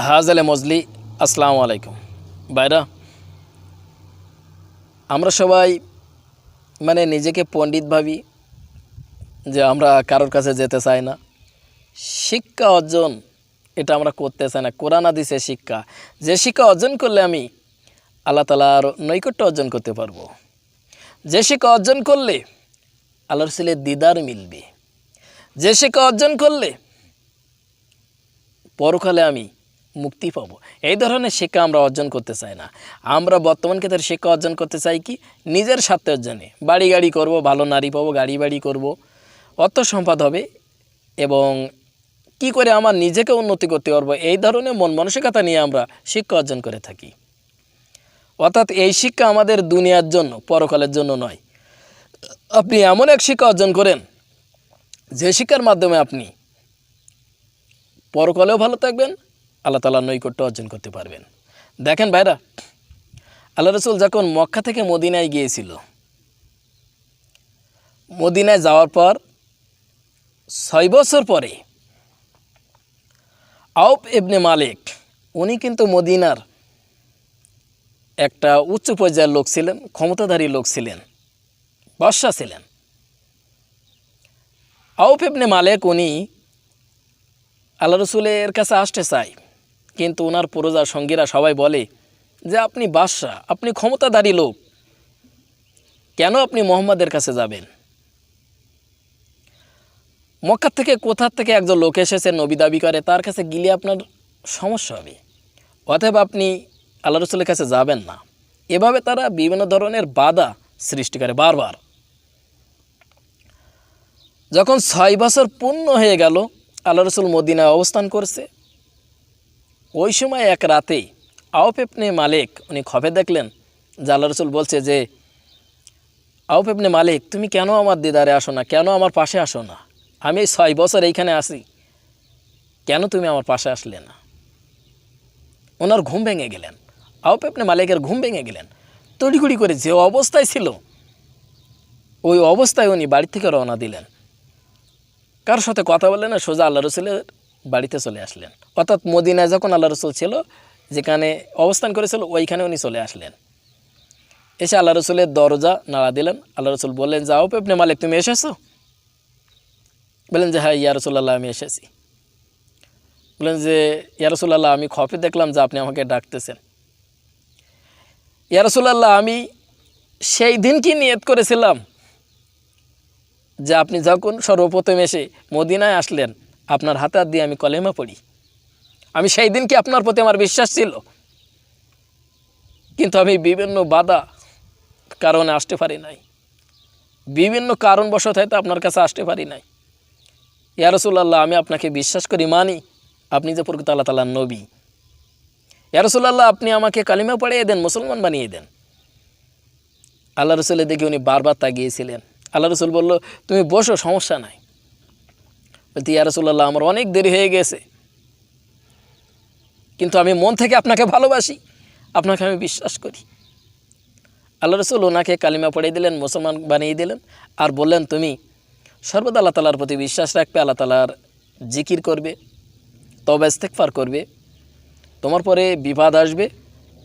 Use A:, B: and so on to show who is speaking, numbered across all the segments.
A: হাজালে মজলি আসসালামু আলাইকুম ভাইরা। আমরা সবাই নিজেকে পণ্ডিত ভাবি যে আমরা কারোর কাছে যেতে চাই না। শিক্ষা অর্জন এটা আমরা করতে চাই না। কোরআন হাদিসে শিক্ষা, যে শিক্ষা অর্জন করলে আমি আল্লাহ তাআলার নৈকট্য অর্জন করতে পারবো, যে শিক্ষা অর্জন করলে আল্লাহ রাসূলের দিদার মিলবে, যে শিক্ষা অর্জন করলে পরকালে আমি মুক্তি পাবো, এই ধরনের শিক্ষা আমরা অর্জন করতে চাই না। আমরা বর্তমান ক্ষেত্রে শিক্ষা অর্জন করতে চাই কি নিজের স্বার্থের জন্যে। বাড়ি গাড়ি করব, ভালো নারী পাবো, গাড়ি বাড়ি করব, অর্থ সম্পদ হবে এবং কি করে আমার নিজেকে উন্নতি করতে পারবো, এই ধরনের মন মানসিকতা নিয়ে আমরা শিক্ষা অর্জন করে থাকি। অর্থাৎ এই শিক্ষা আমাদের দুনিয়ার জন্য, পরকালের জন্য নয়। আপনি এমন এক শিক্ষা অর্জন করেন যে শিক্ষার মাধ্যমে আপনি পরকালেও ভালো থাকবেন, আল্লাহ তাআলার নৈকট্য অর্জন করতে পারবেন। দেখেন ভাইরা, আল্লাহ রাসূল যখন মক্কা থেকে মদিনায় গিয়েছিল, মদিনায় যাওয়ার পর 6 বছর পরে আউফ ইবনে মালিক, উনি কিন্তু মদিনার একটা উচ্চ পর্যায়ের লোক ছিলেন, ক্ষমতাধারী লোক ছিলেন, বাদশা ছিলেন। আউফ ইবনে মালিক উনি আল্লাহ রাসূলের কাছে আসতে চায়, কিন্তু ওনার প্রজা সঙ্গীরা সবাই বলে যে আপনি বাদশা, আপনি ক্ষমতাধারী লোক, কেন আপনি মুহাম্মাদের কাছে যাবেন? মক্কা থেকে কোথা থেকে একজন লোক এসেছে নবী দাবি করে, তার কাছে গেলে আপনার সমস্যা হবে, অতএব আপনি আল্লাহ রাসূলের কাছে যাবেন না। এভাবে তারা বিভিন্ন ধরনের বাধা সৃষ্টি করে বারবার। যখন 6 বছর পূর্ণ হয়ে গেল, আল্লাহ রাসূল মদিনায় অবস্থান করছে, ওই সময় এক রাতে আউফ ইবনে মালিক উনি খবর দেখলেন যে আল্লাহ রাসূল বলছে যে আউফ ইবনে মালিক, তুমি কেন আমার দিদারে আসো না, কেন আমার পাশে আসো না? আমি এই 6 বছর এইখানে আসি, কেন তুমি আমার পাশে আসলে না? ওনার ঘুম ভেঙে গেলেন, আউফ ইবনে মালিকের ঘুম ভেঙে গেলেন। তড়িঘড়ি করে যে অবস্থায় ছিল ওই অবস্থায় উনি বাড়ি থেকে রওনা দিলেন, কারোর সাথে কথা বললেন না, সোজা আল্লাহ রাসূলের বাড়িতে চলে আসলেন। অর্থাৎ মদিনায় যখন আল্লাহ রাসূল ছিল, যেখানে অবস্থান করেছিল, ওইখানে উনি চলে আসলেন। এসে আল্লাহ রাসূলের দরজা নাড়া দিলেন। আল্লাহ রাসূল বললেন যে আউফ ইবনে মালিক, তুমি এসেছো? বললেন যে হ্যাঁ ইয়া রাসূলুল্লাহ, আমি এসেছি। বললেন যে ইয়া রাসূলুল্লাহ, আমি খবরে দেখলাম যে আপনি আমাকে ডাকতেছেন। ইয়া রাসূলুল্লাহ, আমি সেই দিন কি নিয়ত করেছিলাম যে আপনি যখন সর্বপ্রথম এসে মদিনায় আসলেন, আপনার হাতে হাত দিয়ে আমি কলেমা পড়ি। আমি সেই দিন কি আপনার প্রতি আমার বিশ্বাস ছিল, কিন্তু আমি বিভিন্ন বাধা কারণে আসতে পারি নাই, বিভিন্ন কারণবশত হয়তো আপনার কাছে আসতে পারি নাই। ইয়া রাসূলুল্লাহ, আমি আপনাকে বিশ্বাস করি, মানি আপনি যে প্রকৃত আল্লাহ তাআলার নবী। ইয়া রাসূলুল্লাহ, আপনি আমাকে কালিমা পড়িয়ে দেন, মুসলমান বানিয়ে দেন। আল্লাহ রাসূলের দিকে উনি বারবার তাকিয়েছিলেন। আল্লাহ রাসূল বলল, তুমি বসো, সমস্যা নাই। বলতে ইয়া রাসূলুল্লাহ, আমার অনেক দেরি হয়ে গেছে, কিন্তু আমি মন থেকে আপনাকে ভালোবাসি, আপনাকে আমি বিশ্বাস করি। আল্লাহ রাসূল ওনাকে কালিমা পড়িয়ে দিলেন, মুসলমান বানিয়ে দিলেন, আর বললেন তুমি সর্বদা আল্লাহ তাআলার প্রতি বিশ্বাস রাখবে, আল্লাহ তাআলার জিকির করবে, তওবা ইস্তেগফার করবে। তোমার পরে বিপদ আসবে,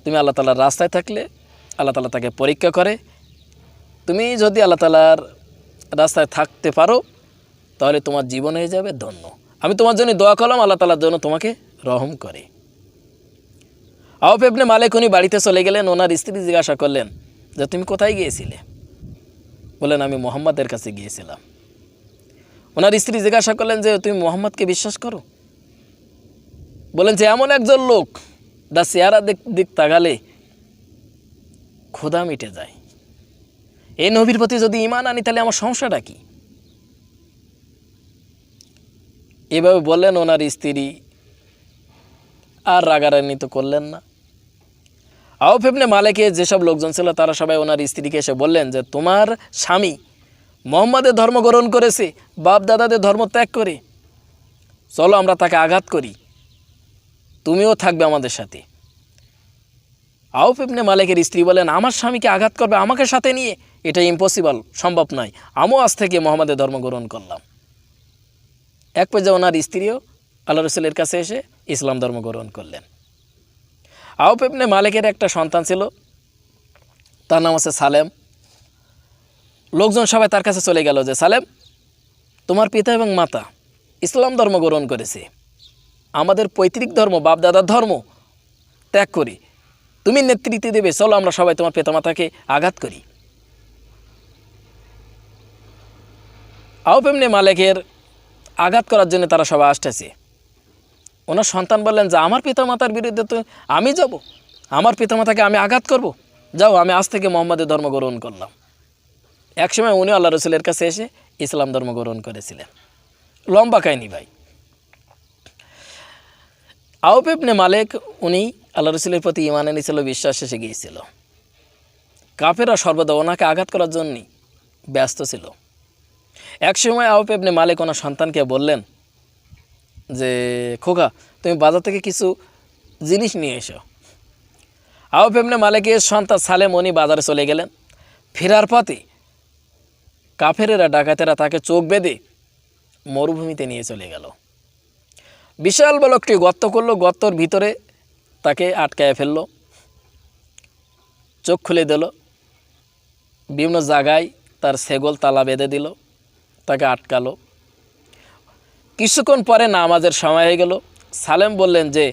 A: তুমি আল্লাহ তাআলার রাস্তায় থাকলে আল্লাহ তাআলা তাকে পরীক্ষা করে। তুমি যদি আল্লাহ তাআলার রাস্তায় থাকতে পারো, তাহলে তোমার জীবন হয়ে যাবে ধন্য। আমি তোমার জন্য দোয়া করলাম, আল্লাহ তাআলার জন্য তোমাকে রহম করে। আউফ ইবনে মালিক উনি বাড়িতে চলে গেলেন। ওনার স্ত্রী জিজ্ঞাসা করলেন যে তুমি কোথায় গিয়েছিলে? বললেন আমি মুহাম্মাদের কাছে গিয়েছিলাম। ওনার স্ত্রী জিজ্ঞাসা করলেন যে তুমি মুহাম্মাদকে বিশ্বাস করো? বলেন যে এমন একজন লোক, তার চেহারা দিক তাকালে ক্ষুধা মিটে যায়, এই নবীর প্রতি যদি ঈমান আনি তাহলে আমার সমস্যাটা কি? এভাবে বললেন। ওনার স্ত্রী আর রাগারান্বিত করলেন না। আউফ ইবনে মালিকের যেসব লোকজন ছিল তারা সবাই ওনার স্ত্রীকে এসে বললেন যে তোমার স্বামী মুহাম্মাদের ধর্ম গ্রহণ করেছে, বাপ দাদাদের ধর্ম ত্যাগ করে, চলো আমরা তাকে আঘাত করি, তুমিও থাকবে আমাদের সাথে। আউফ ইবনে মালিকের স্ত্রী বলেন আমার স্বামীকে আঘাত করবে আমাকে সাথে নিয়ে? এটা ইম্পসিবল, সম্ভব নয়, আমিও আজ থেকে মুহাম্মাদের ধর্ম গ্রহণ করলাম। এক পর্যায়ে ওনার স্ত্রীও আল্লাহ রাসূলের কাছে এসে ইসলাম ধর্ম গ্রহণ করলেন। আউফ ইবনে মালিকের একটা সন্তান ছিল, তার নাম হচ্ছে সালেম। লোকজন সবাই তার কাছে চলে গেল যে সালেম, তোমার পিতা এবং মাতা ইসলাম ধর্ম গ্রহণ করেছে, আমাদের পৈতৃক ধর্ম বাপদাদার ধর্ম ত্যাগ করি, তুমি নেতৃত্ব দেবে, চলো আমরা সবাই তোমার পিতামাতাকে আঘাত করি। আউফ ইবনে মালিকের আঘাত করার জন্য তারা সবাই আসতেছে। ওনার সন্তান বললেন যে আমার পিতামাতার বিরুদ্ধে তো আমি যাব, আমার পিতামাতাকে আমি আঘাত করব, যাও আমি আজ থেকে মোহাম্মদের ধর্ম গ্রহণ করলাম। একসময় উনি আল্লাহ রসুলের কাছে এসে ইসলাম ধর্ম গ্রহণ করেছিলেন। লম্বা কাহিনী ভাই। আউফ ইবনে মালিক উনি আল্লাহ রসুলের প্রতি ঈমান এনেছিল, বিশ্বাস এসে গিয়েছিল। কাফেররা সর্বদা ওনাকে আঘাত করার জন্যই ব্যস্ত ছিল। একসময় আউফ ইবনে মালিক ওনার সন্তানকে বললেন যে খোকা, তুমি বাজার থেকে কিছু জিনিস নিয়ে এসো। আউফ ইবনে মালিকের সন্তান সালেম উনি বাজারে চলে গেলেন। ফেরার পথে কাফেরেরা ডাকাতেরা তাকে চোখ বেঁধে মরুভূমিতে নিয়ে চলে গেল। বিশাল বড় একটি গর্ত করলো, গর্তর ভিতরে তাকে আটকায় ফেলল, চোখ খুলে দিল, বিভিন্ন জায়গায় তার সেগল তালা বেঁধে দিল, তাকে আটকালো। কিছুক্ষণ পরে নামাজের সময় হয়ে গেল। সালেম বললেন যে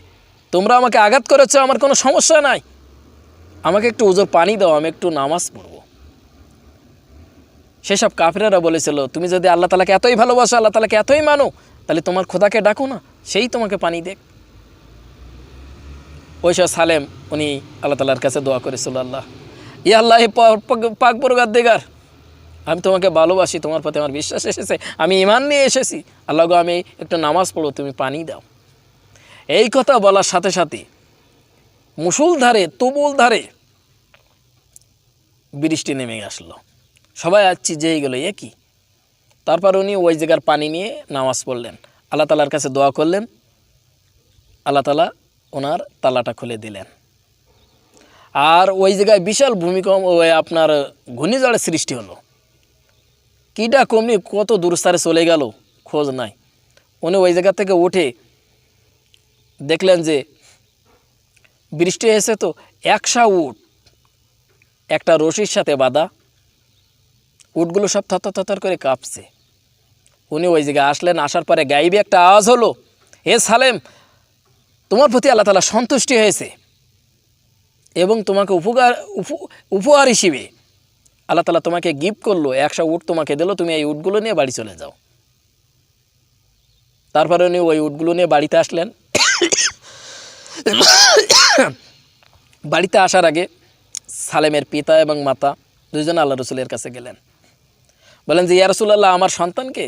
A: তোমরা আমাকে আঘাত করেছো, আমার কোনো সমস্যা নাই, আমাকে একটু উজুর পানি দাও, আমি একটু নামাজ পড়ব। সেসব কাফেরেরা বলেছিল তুমি যদি আল্লাহ তাআলাকে এতই ভালোবাসো, আল্লাহ তাআলাকে এতই মানো, তাহলে তোমার খোদাকে ডাকো না, সেই তোমাকে পানি দেখ। ওইসব সালেম উনি আল্লাহ তাআলার কাছে দোয়া করেছিল, আল্লাহ ইয়া আল্লাহ পাক পরওয়ারদিগার, আমি তোমাকে ভালোবাসি, তোমার প্রতি আমার বিশ্বাস এসেছে, আমি ঈমান নিয়ে এসেছি, আল্লাহ গো আমি একটু নামাজ পড়ো, তুমি পানি দাও। এই কথা বলার সাথে সাথে মুষলধারে তুমুল ধারে বৃষ্টি নেমে আসলো। সবাই যেই গেল এ কি। তারপর উনি ওই জায়গার পানি নিয়ে নামাজ পড়লেন, আল্লাহ তাআলার কাছে দোয়া করলেন, আল্লাহ তাআলা ওনার তালাটা খুলে দিলেন। আর ওই জায়গায় বিশাল ভূমিকম্প, আপনার ঘূর্ণিঝড়ের সৃষ্টি হলো। কীটা কমনি কত দূরস্থারে চলে গেল খোঁজ নাই। উনি ওই জায়গা থেকে উঠে দেখলেন যে বৃষ্টি এসে তো 100 উট একটা রশির সাথে বাঁধা, উটগুলো সব থরথর করে কাঁপছে। উনি ওই জায়গায় আসলেন, আসার পরে গাইবে একটা আওয়াজ হলো, এ সালেম, তোমার প্রতি আল্লাহ তাআলা সন্তুষ্টি হয়েছে এবং তোমাকে উপহার হিসেবে আল্লাহ তাআলা তোমাকে গিফট করলো, 100 উট তোমাকে দিল, তুমি এই উটগুলো নিয়ে বাড়ি চলে যাও। তারপরে উনি ওই উটগুলো নিয়ে বাড়িতে আসলেন। বাড়িতে আসার আগে সালেমের পিতা এবং মাতা দুইজন আল্লাহ রসুলের কাছে গেলেন, বলেন যে ইয়া রাসূলুল্লাহ, আমার সন্তানকে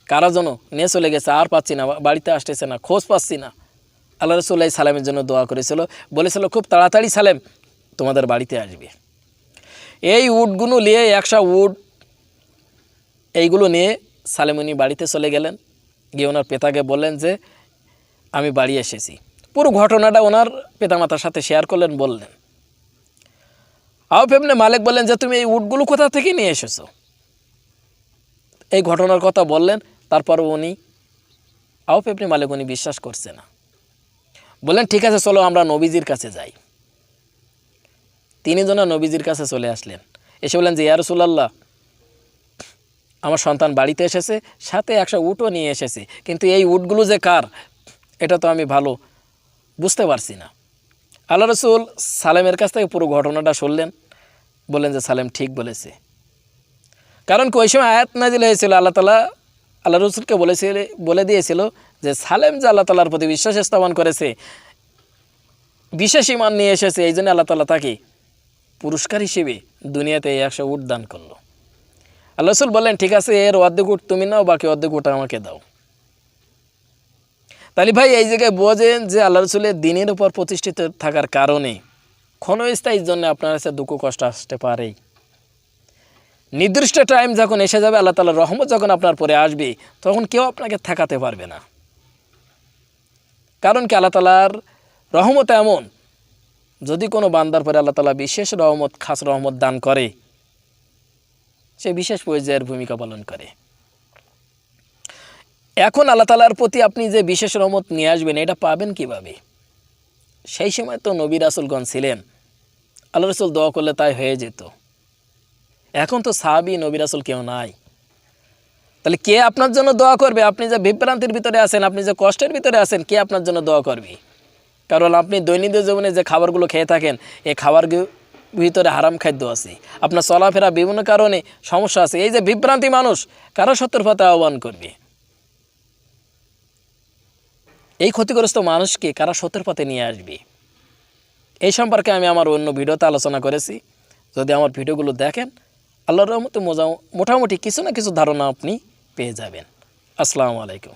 A: কারা যেন নিয়ে চলে গেছে, আর পাচ্ছি না, বাড়িতে আসতেছে না, খোঁজ পাচ্ছি না। আল্লাহ রসুল সালেমের জন্য দোয়া করেছিল, বলেছিল খুব তাড়াতাড়ি সালেম তোমাদের বাড়িতে আসবে। এই উটগুলো নিয়ে 100 উট এইগুলো নিয়ে সালেম উনি বাড়িতে চলে গেলেন। গিয়ে ওনার পিতাকে বললেন যে আমি বাড়ি এসেছি। পুরো ঘটনাটা ওনার পিতামাতার সাথে শেয়ার করলেন, বললেন। আউফ ইবনে মালিক বললেন যে তুমি এই উটগুলো কোথা থেকে নিয়ে এসেছো, এই ঘটনার কথা বললেন। তারপর উনি আউফ ইবনে মালিক উনি বিশ্বাস করছে না, বললেন ঠিক আছে চলো আমরা নবীজির কাছে যাই। তিনজনা নবীজির কাছে চলে আসলেন, এসে বললেন যে ইয়া রাসূলুল্লাহ, আমার সন্তান বাড়িতে এসেছে, সাথে 100 উটও নিয়ে এসেছে, কিন্তু এই উটগুলো যে কার এটা তো আমি ভালো বুঝতে পারছি না। আল্লাহ রসুল সালেমের কাছ থেকে পুরো ঘটনাটা শুনলেন, বললেন যে সালেম ঠিক বলেছে। কারণ ওই সময় আয়াত নাজিল হয়েছিল, আল্লাহ তাআলা আল্লাহ রসুলকে বলে দিয়েছিল যে সালেম যে আল্লাহ তাআলার প্রতি বিশ্বাস স্থাপন করেছে, বিশেষ ঈমান নিয়ে এসেছে, এই জন্য আল্লাহ তাআলা তাকে পুরস্কার হিসেবে দুনিয়াতে 100 উট দান করলো। আল্লাহ রসুল বললেন ঠিক আছে, এর অর্ধেক উট তুমি নাও, বাকি অর্ধেক উট আমাকে দাও। তাহলে ভাই এই জায়গায় বোঝেন যে আল্লাহ রসুলের দিনের উপর প্রতিষ্ঠিত থাকার কারণে ক্ষণস্থায়ীর জন্য আপনার কাছে দুঃখ কষ্ট আসতে পারেই। নির্দিষ্ট টাইম যখন এসে যাবে, আল্লাহ তাআলার রহমত যখন আপনার পরে আসবে, তখন কেউ আপনাকে ঠেকাতে পারবে না। কারণ কি আল্লাহ তাআলার রহমত এমন, যদি কোনো বান্দার পরে আল্লাহ তাআলা বিশেষ রহমত, খাস রহমত দান করে, সে বিশেষ পর্যায়ের ভূমিকা পালন করে। এখন আল্লাহ তাআলার প্রতি আপনি যে বিশেষ রহমত নিয়ে আসবেন এটা পাবেন কিভাবে? সেই সময় তো নবী রাসূলগণ ছিলেন, আল্লাহ রাসূল দোয়া করলে তাই হয়ে যেত। এখন তো সাহাবী নবী রাসূল কেউ নাই, তাহলে কে আপনার জন্য দোয়া করবে? আপনি যে বিভ্রান্তির ভিতরে আছেন, আপনি যে কষ্টের ভিতরে আছেন, কে আপনার জন্য দোয়া করবে? কারণ আপনি দৈনন্দিন জীবনে যে খাবারগুলো খেয়ে থাকেন, এই খাবার ভিতরে হারাম খাদ্য আছে, আপনার চলাফেরা বিভিন্ন কারণে সমস্যা আছে। এই যে বিভ্রান্তি মানুষ কারো সত্যের পথে আহ্বান করবে? এই ক্ষতিগ্রস্ত মানুষকে কারা সত্যের পথে নিয়ে আসবে? এই সম্পর্কে আমি আমার অন্য ভিডিওতে আলোচনা করেছি। যদি আমার ভিডিওগুলো দেখেন, আল্লাহর রহমতে মোটামুটি কিছু না কিছু ধারণা আপনি পেয়ে যাবেন। আসসালামু আলাইকুম।